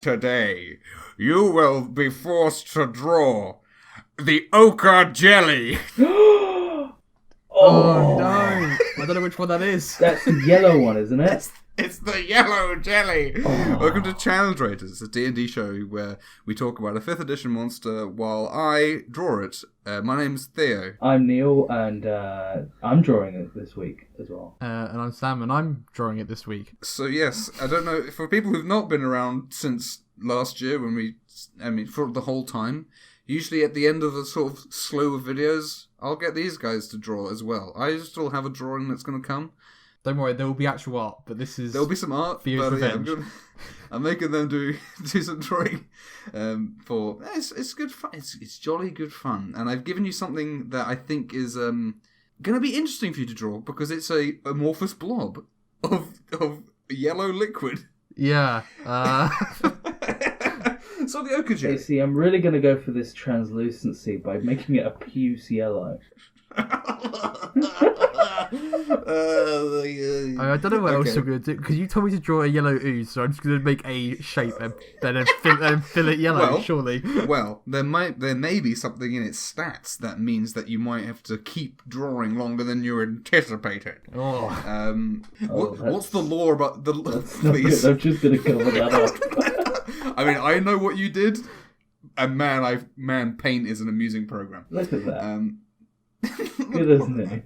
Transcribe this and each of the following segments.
Today, you will be forced to draw the Ochre jelly. Oh no! I don't know which one that is. That's the yellow one, isn't it? It's the yellow jelly. Oh. Welcome to Challenge Raiders, a D&D show where we talk about a 5th edition monster while I draw it. My name's Theo. I'm Neil, and I'm drawing it this week as well. And I'm Sam, and I'm drawing it this week. So yes, I don't know, for people who've not been around since last year for the whole time, usually at the end of the sort of slow of videos, I'll get these guys to draw as well. I still have a drawing that's going to come. Don't worry, there will be actual art, but this is... There'll be some art, Theo's but revenge. I'm making them do some drawing. It's good fun. It's jolly good fun, and I've given you something that I think is going to be interesting for you to draw because it's a amorphous blob of yellow liquid. Yeah. So the ochre jelly. Hey, see, I'm really going to go for this translucency by making it a puce yellow. I don't know what else I'm going to do, because you told me to draw a yellow ooze, so I'm just going to make a shape and then fill it yellow, surely. Well, there may be something in its stats that means that you might have to keep drawing longer than you anticipated. Oh. What's the lore about the... Please. I'm just going to cover that up. I mean, I know what you did, and man, paint is an amusing program. Look at that. Good, isn't it?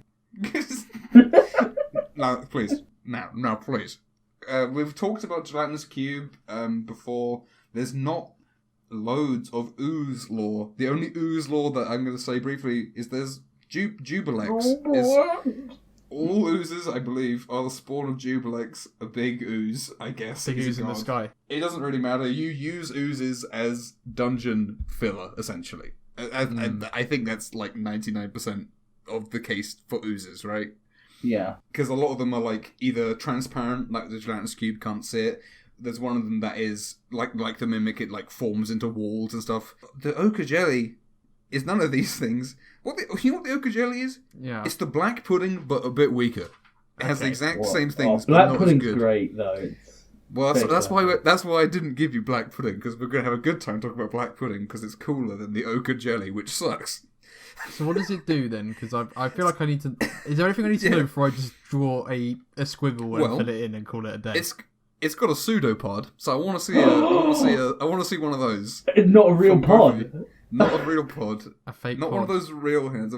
Now, please. Now, please. We've talked about Gelatinous Cube before. There's not loads of ooze lore. The only ooze lore that I'm going to say briefly is there's Jubilex. All oozes, I believe, are the spawn of Jubilex, a big ooze, I guess. Big ooze in the sky. It doesn't really matter. You use oozes as dungeon filler, essentially. And I think that's like 99% of the case for oozes, right? Yeah. Because a lot of them are like either transparent, like the Gelatinous Cube can't see it. There's one of them that is like the Mimic, it like forms into walls and stuff. The Ochre jelly is none of these things. You know what the Ochre jelly is? Yeah. It's the black pudding, but a bit weaker. It has the exact same things, black but not pudding's as good. Great though. Well, that's why I didn't give you black pudding, because we're going to have a good time talking about black pudding, because it's cooler than the Ochre jelly, which sucks. So what does it do then? Because I feel like I need to... Is there anything I need to know before I just draw a squiggle and fill it in and call it a day? It's got a pseudopod, so I want to see one of those. Not a real pod. Not a real pod. A fake Not pod. one of those real hands.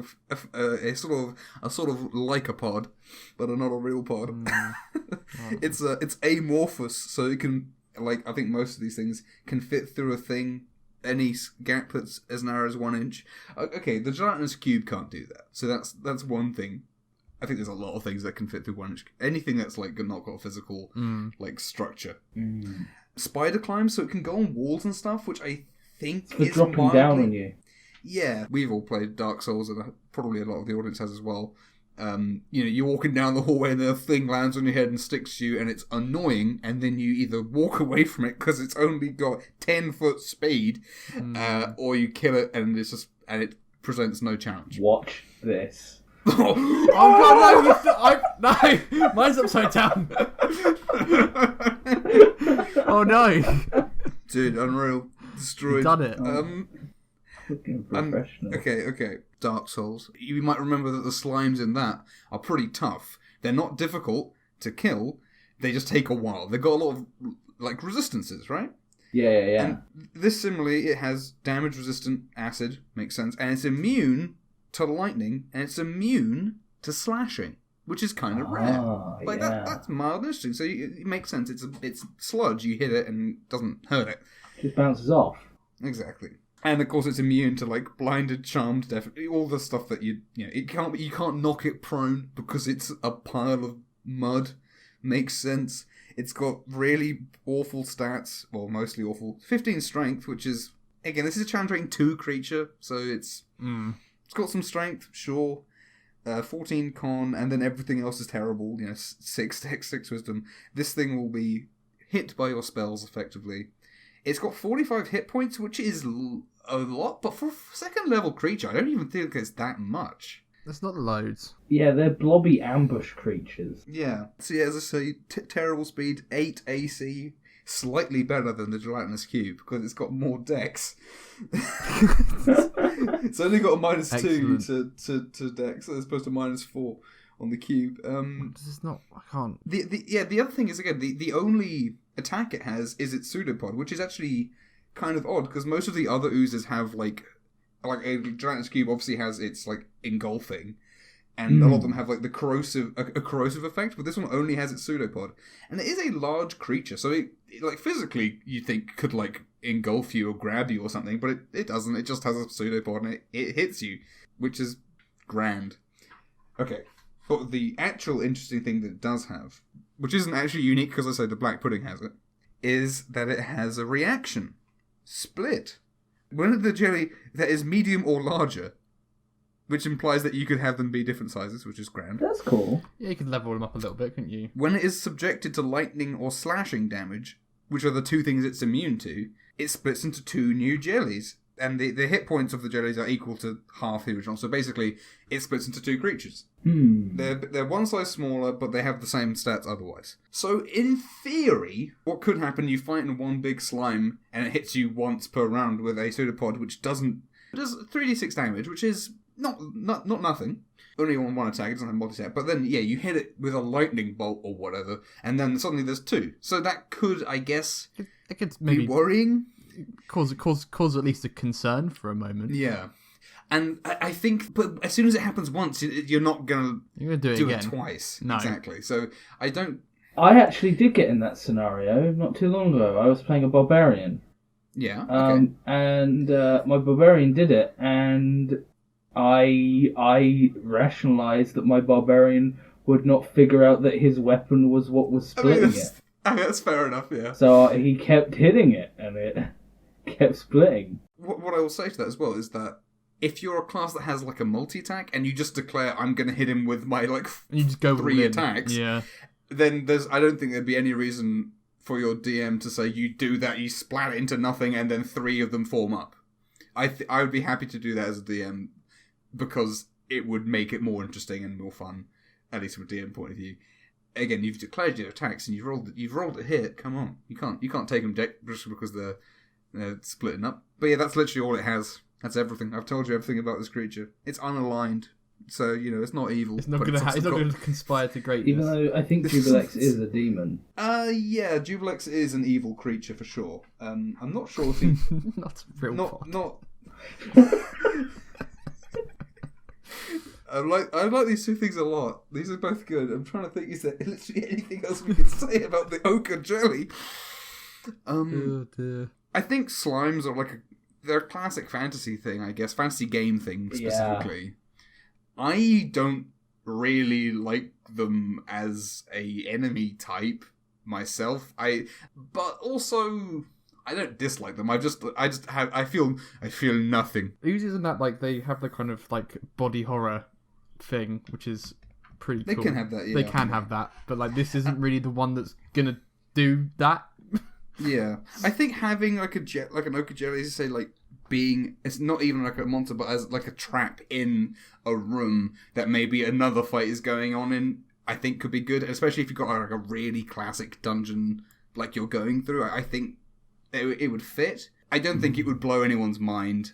A sort of like a pod, but not a real pod. It's amorphous, so it can, like, I think most of these things can fit through a thing. Any gap that's as narrow as 1 inch. Okay, the Gelatinous Cube can't do that. So that's one thing. I think there's a lot of things that can fit through 1 inch. Anything that's like not got a physical like structure. Spider climb, so it can go on walls and stuff, which I think is dropping down on you. Yeah, we've all played Dark Souls, and probably a lot of the audience has as well. You're walking down the hallway and the thing lands on your head and sticks to you, and it's annoying, and then you either walk away from it because it's only got 10-foot speed, or you kill it and it presents no challenge. Watch this. Oh god, no! No! Mine's upside down! Oh no! Dude, unreal. Destroyed. You've done it. Looking professional. Okay. Dark Souls. You might remember that the slimes in that are pretty tough. They're not difficult to kill. They just take a while. They've got a lot of like resistances, right? Yeah. And this similarly, it has damage-resistant acid, makes sense, and it's immune to lightning, and it's immune to slashing, which is kind of rare. Like that's mild and interesting. So it makes sense. It's sludge. You hit it and it doesn't hurt it. Just bounces off. Exactly. And of course, it's immune to like blinded, charmed, definitely all the stuff that you can't knock it prone because it's a pile of mud. Makes sense. It's got really awful stats, well, mostly awful. 15 strength, which is again, this is a challenge rating 2 creature, so it's got some strength, sure. 14 con, and then everything else is terrible. 6 dex, 6 wisdom. This thing will be hit by your spells effectively. It's got 45 hit points, which is a lot, but for a second level creature, I don't even think it's that much. That's not loads. Yeah, they're blobby ambush creatures. Yeah. So yeah, as I say, terrible speed, 8 AC, slightly better than the gelatinous cube because it's got more dex. It's only got a -2 to dex as opposed to -4 on the cube. This is not. I can't. The other thing is, again, the only attack it has is its pseudopod, which is actually kind of odd because most of the other oozes have like a gelatinous cube obviously has its like engulfing, and a lot of them have like the corrosive effect, but this one only has its pseudopod, and it is a large creature, so it like physically you think could like engulf you or grab you or something, but it doesn't. It just has a pseudopod and it hits you, which is grand. Okay. But the actual interesting thing that it does have, which isn't actually unique because I say the black pudding has it, is that it has a reaction. Split. When the jelly that is medium or larger, which implies that you could have them be different sizes, which is grand. That's cool. Yeah, you could level them up a little bit, couldn't you? When it is subjected to lightning or slashing damage, which are the two things it's immune to, it splits into 2 new jellies. And the hit points of the jellies are equal to half the original. So basically, it splits into 2 creatures. They're one size smaller, but they have the same stats otherwise. So in theory, what could happen, you fight in one big slime, and it hits you once per round with a pseudopod, which does 3d6 damage, which is not nothing. Only on one attack, it doesn't have multi-attack. But then, yeah, you hit it with a lightning bolt or whatever, and then suddenly there's 2. So that could, I guess, it could maybe be worrying. Cause at least a concern for a moment. Yeah. And I think, but as soon as it happens once, you're not going to do it twice. No. Exactly. So I actually did get in that scenario not too long ago. I was playing a barbarian. Yeah. Okay. And my barbarian did it, and I rationalised that my barbarian would not figure out that his weapon was what was splitting it. That's fair enough, yeah. So he kept hitting it, and it kept splitting. What I will say to that as well is that if you're a class that has like a multi-attack and you just declare I'm going to hit him with my like you just go 3 attacks, yeah, then I don't think there'd be any reason for your DM to say you do that, you splat it into nothing, and then 3 of them form up. I would be happy to do that as a DM because it would make it more interesting and more fun, at least from a DM point of view. Again, you've declared your attacks and you've rolled a hit. Come on, you can't take them just because they're splitting up. But yeah, that's literally all it has. That's everything. I've told you everything about this creature. It's unaligned, so it's not evil. It's not going to conspire to greatness. Even though I think Jubilex is a demon. Yeah, Jubilex is an evil creature for sure. I'm not sure if he not. I like these 2 things a lot. These are both good. I'm trying to think, is there literally anything else we can say about the ochre jelly? Oh dear. I think slimes are they're a classic fantasy thing, I guess. Fantasy game thing, specifically. Yeah. I don't really like them as a enemy type myself. But also I don't dislike them. I feel nothing. Oozes and that, like, they have the kind of like body horror thing, which is pretty cool. They can have that, yeah. They can have that, but like this isn't really the one that's gonna do that. Yeah, I think having like an ochre jelly, as you say, like it's not even like a monster, but as like a trap in a room that maybe another fight is going on in, I think could be good, especially if you've got like a really classic dungeon like you're going through. I think it would fit. I don't think it would blow anyone's mind.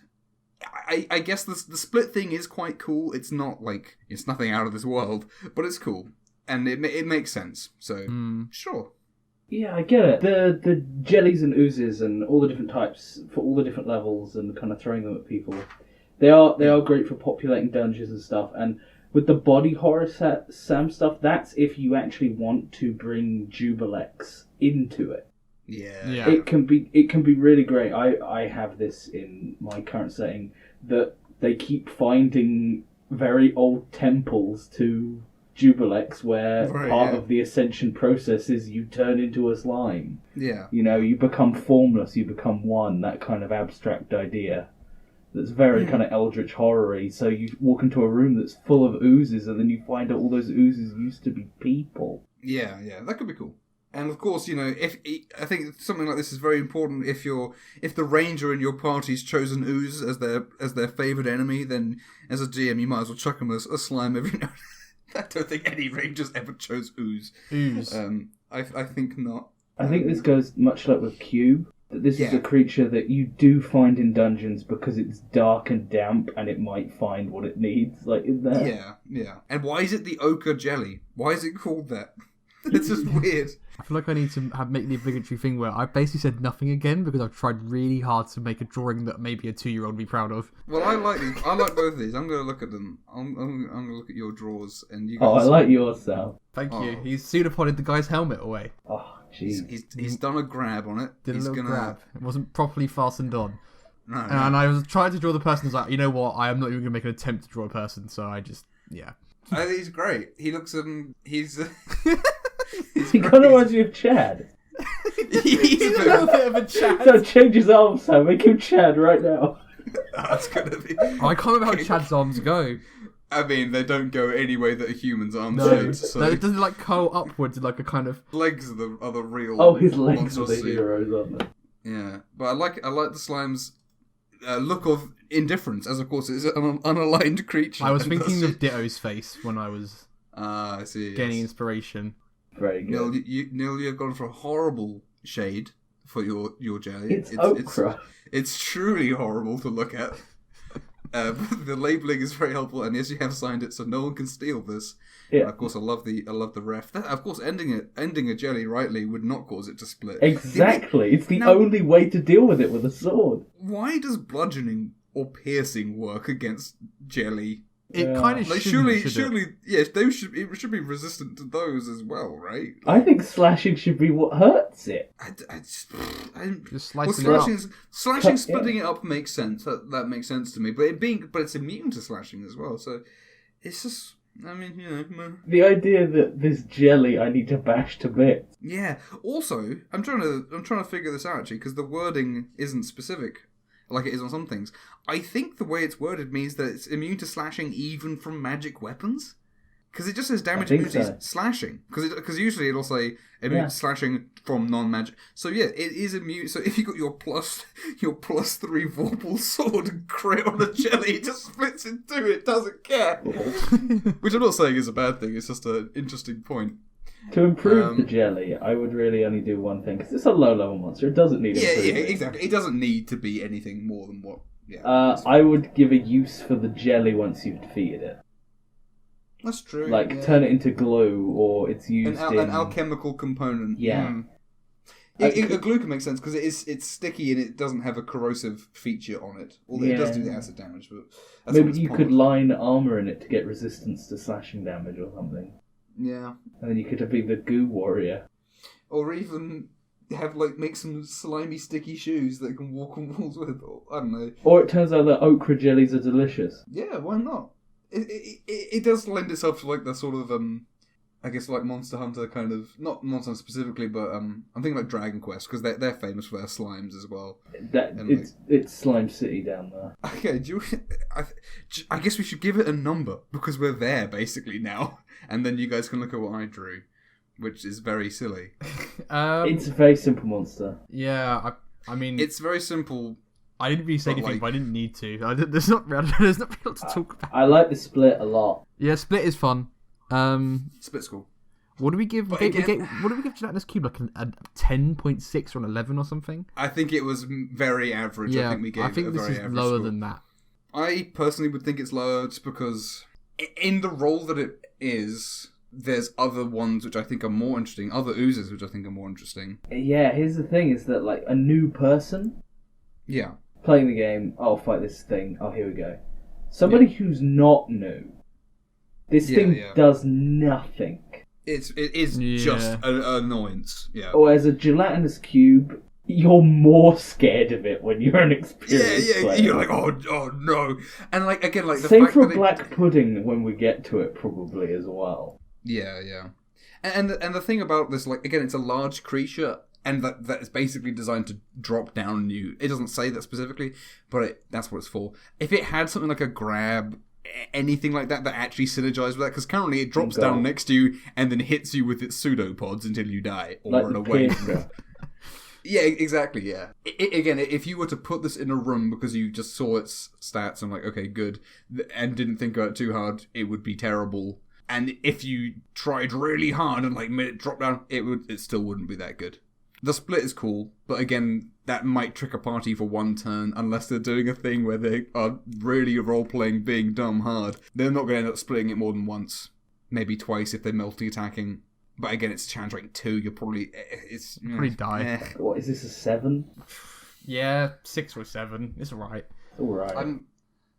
I guess the split thing is quite cool. It's not like it's nothing out of this world, but it's cool and it makes sense. So sure. Yeah, I get it. The jellies and oozes and all the different types for all the different levels and kind of throwing them at people. They are great for populating dungeons and stuff. And with the body horror Sam stuff, that's if you actually want to bring Jubilex into it. Yeah. It can be really great. I have this in my current setting that they keep finding very old temples to Jubilex where part of the ascension process is you turn into a slime. Yeah. You become formless, you become one, that kind of abstract idea. That's very kind of eldritch horror-y. So you walk into a room that's full of oozes and then you find out all those oozes used to be people. Yeah, that could be cool. And of course, if I think something like this is very important. If the ranger in your party's chosen ooze as their favoured enemy, then as a DM you might as well chuck them a slime every now and then. I don't think any rangers ever chose ooze. Ooze. I think not. I think this goes much like with Cube. That this is a creature that you do find in dungeons because it's dark and damp, and it might find what it needs, like in there. Yeah, yeah. And why is it the ochre jelly? Why is it called that? It's just weird. I feel like I need to make the obligatory thing where I basically said nothing again because I've tried really hard to make a drawing that maybe a 2-year-old would be proud of. Well, I like these. I like both of these. I'm going to look at them. I'm going to look at your drawers, and you guys... Oh, I like yours, Sal. Thank you. He's pseudopoded the guy's helmet away. Oh, jeez. He's done a grab on it. Did He's a little gonna... grab. It wasn't properly fastened on. No. And I was trying to draw the person. I was like, you know what? I am not even going to make an attempt to draw a person. So I just, yeah. I think he's great. He looks he's He kind of reminds me of Chad. He's a little bit of a Chad. So change his arms, Sam. Make him Chad right now. That's gonna be. I can't remember how Chad's arms go. I mean, they don't go any way that a human's arms No, should. So it doesn't like curl upwards in like a kind of. legs are the real. Oh, his legs are the monstrosity. heroes, aren't they? Yeah, but I like the slime's look of indifference, as of course it's an unaligned creature. I was and thinking thus- of Ditto's face when I was I see. getting Yes. inspiration. Very good. Neil, you've gone for a horrible shade for your jelly. It's ochre. It's truly horrible to look at. The labeling is very helpful, and yes, you have signed it, so no one can steal this. Yeah. And of course, I love the ref. Of course, ending a jelly rightly would not cause it to split. Exactly. It's the Now- only way to deal with it with a sword. Why does bludgeoning or piercing work against jelly? It Yeah. kind of Like surely, yes, it should be resistant to those as well, right? I think slashing should be what hurts it. Just Well, slicing it up. slashing, splitting it up makes sense. That makes sense to me. But it's immune to slashing as well. So it's just, I mean, you know, meh. The idea that this jelly I need to bash to bits. Yeah. Also, I'm trying to figure this out actually because the wording isn't specific, like it is on some things. I think the way it's worded means that it's immune to slashing even from magic weapons. Because it just says damage think immunity so. slashing. Because usually it'll say immune to slashing from non-magic. So yeah, it is immune. So if you got your plus 3 Vorpal sword and crit on a jelly, it just splits in two. It doesn't care. Which I'm not saying is a bad thing. It's just an interesting point. To improve the jelly, I would really only do one thing, because it's a low-level monster. It doesn't need Yeah, improvement. exactly. It doesn't need to be anything more than what. Yeah, I would give a use for the jelly once you've defeated it. that's true. Like, yeah. turn it into glue, or it's used An alchemical component. Yeah. Mm. A glue can make sense because it's sticky and it doesn't have a corrosive feature on it. Although it does do the acid damage, but that's Maybe what it's you powered. could line armor in it to get resistance to slashing damage or something. Yeah, And then you could be the goo warrior. or even have make some slimy, sticky shoes that can walk on walls with. Or, I don't know. Or it turns out that ochre jellies are delicious. Yeah, why not? It does lend itself to like the sort of I guess like Monster Hunter kind of, not Monster Hunter specifically, but I'm thinking like Dragon Quest because they're famous for their slimes as well. It's Slime City down there. Okay, I guess we should give it a number because we're there basically now, and then you guys can look at what I drew, which is very silly. It's a very simple monster. Yeah, I mean, It's very simple. I didn't really say but, anything, like- but I didn't need to. There's not really to talk about. I like the split a lot. Yeah, split is fun. Split school. What do we give? But What again- do we give Gelatinous Cube? Like a 10.6 or an 11 or something? I think it was very average. Yeah, I think we gave I think it a this very is average lower score. than that. I personally would think it's lower just because in the role that it is, there's other ones which I think are more interesting, other oozes which I think are more interesting. Yeah, here's the thing, is that like a new person Yeah. playing the game, I'll fight this thing, oh here we go. Somebody who's not new, this thing does nothing. It is just an annoyance. Yeah. Or as a gelatinous cube, you're more scared of it when you're an experienced player. You're like, oh no, and like again, like the Same fact for that black pudding when we get to it, probably as well. Yeah, and the thing about this, like again, it's a large creature, and that is basically designed to drop down on you. It doesn't say that specifically, but that's what it's for. If it had something like a grab, anything like that actually synergized with that, because currently it drops down next to you and then hits you with its pseudopods until you die or Like run the away. piercer. Yeah, exactly, yeah. Again, if you were to put this in a room because you just saw its stats and like, okay, good, and didn't think about it too hard, it would be terrible. And if you tried really hard and like made it drop down, it still wouldn't be that good. The split is cool, but again, that might trick a party for one turn unless they're doing a thing where they are really role-playing being dumb hard. They're not going to end up splitting it more than once. Maybe twice if they're multi-attacking. But again, it's challenge rank 2, you'll probably... Probably die. What, is this a 7? Yeah, 6 or 7. It's alright. Alright.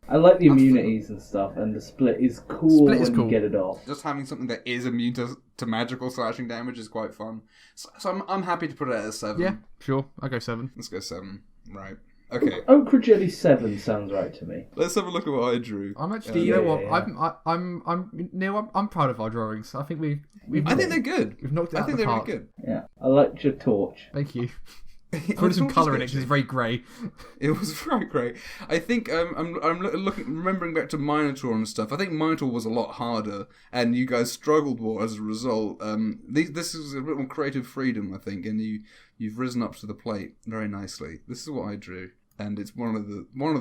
I like the immunities and stuff, and the split is cool you get it off. Just having something that is immune to magical slashing damage is quite fun. So I'm happy to put it at a 7. Yeah, sure. I'll go 7. Let's go 7. Right. Okay. Ochre Jelly 7 sounds right to me. Let's have a look at what I drew. I'm actually, you know what? I'm proud of our drawings. I think I think they're good. We've knocked it out of the park. Really good. Yeah, I liked your torch. Thank you. Put some colour in it because it's very grey. It was very grey. I think I'm remembering back to Minotaur and stuff. I think Minotaur was a lot harder, and you guys struggled more as a result. This is a bit more creative freedom, I think, and you've risen up to the plate very nicely. This is what I drew, and it's one of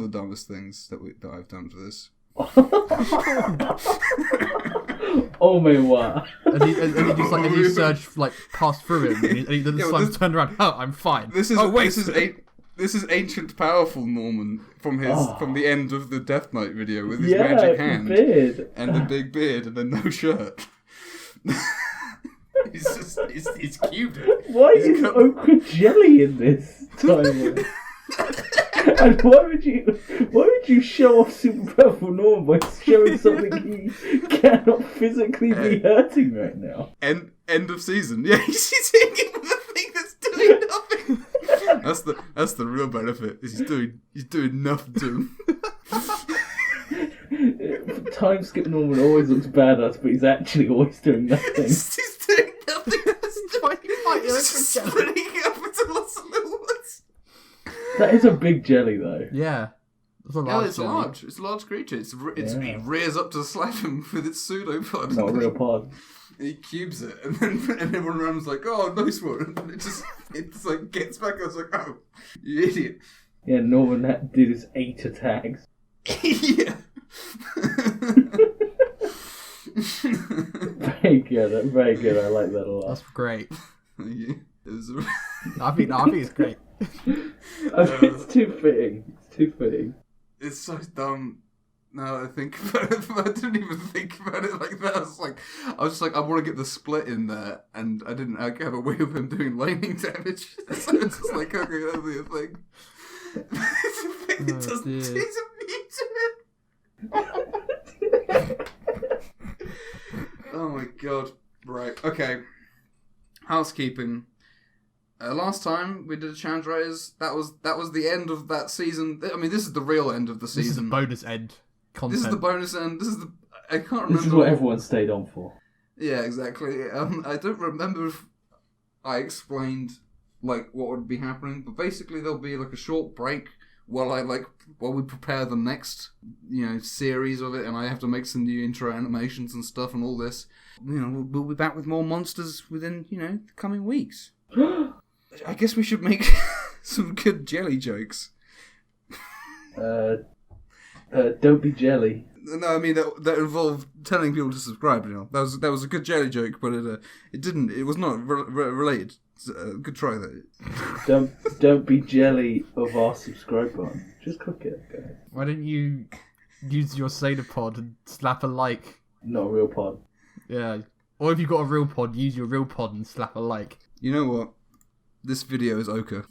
the dumbest things that I've done for this. Oh my god! And he just like and you surge like passed through him, and he then turned around. Oh, I'm fine. This is ancient powerful Norman from the end of the Death Knight video with his magic hand and the big beard and then no shirt. he's cubed it. Why is Ochre Jelly in this timeline? And why would you show off super powerful Norman by showing something he cannot physically be hurting right now? End of season. Yeah, he's hitting him with a thing that's doing nothing. That's the real benefit. Is he's doing nothing to him. Time skip Norman always looks badass, but he's actually always doing nothing. He's doing nothing. He's just splitting up into lots of little ones. That is a big jelly, though. Yeah. It's large. It's a large creature. It rears up to slap him with its pseudopod. Not a real pod. He cubes it, and everyone around is like, "Oh, nice one!" And it just like gets back. I was like, "Oh, you idiot!" Yeah, Norman did his 8 attacks. Yeah. Very good. Very good. I like that a lot. That's great. Thank you. I think it's great. It's too fitting. It's so dumb. Now that I think about it, I didn't even think about it like that. I was just like, I want to get the split in there, and I didn't have a way of him doing lightning damage. So it's just like, okay, that'll be a thing. It doesn't. He's immune to it. Oh my god. Right. Okay. Housekeeping. Last time we did a Challenge Raiders, that was the end of that season. I mean, this is the real end of the season. This is the bonus end content. This is the bonus end. I can't remember. This is what everyone stayed on for. Yeah, exactly. I don't remember if I explained like what would be happening, but basically there'll be like a short break while we prepare the next series of it, and I have to make some new intro animations and stuff and all this. We'll be back with more monsters within the coming weeks. I guess we should make some good jelly jokes. Don't be jelly. No, I mean that involved telling people to subscribe. That was a good jelly joke, but it was not related. Good try though. Don't be jelly of our subscribe button. Just click it, guys. Why don't you use your Seder pod and slap a like? Not a real pod. Yeah. Or if you've got a real pod, use your real pod and slap a like. You know what? This video is Ochre.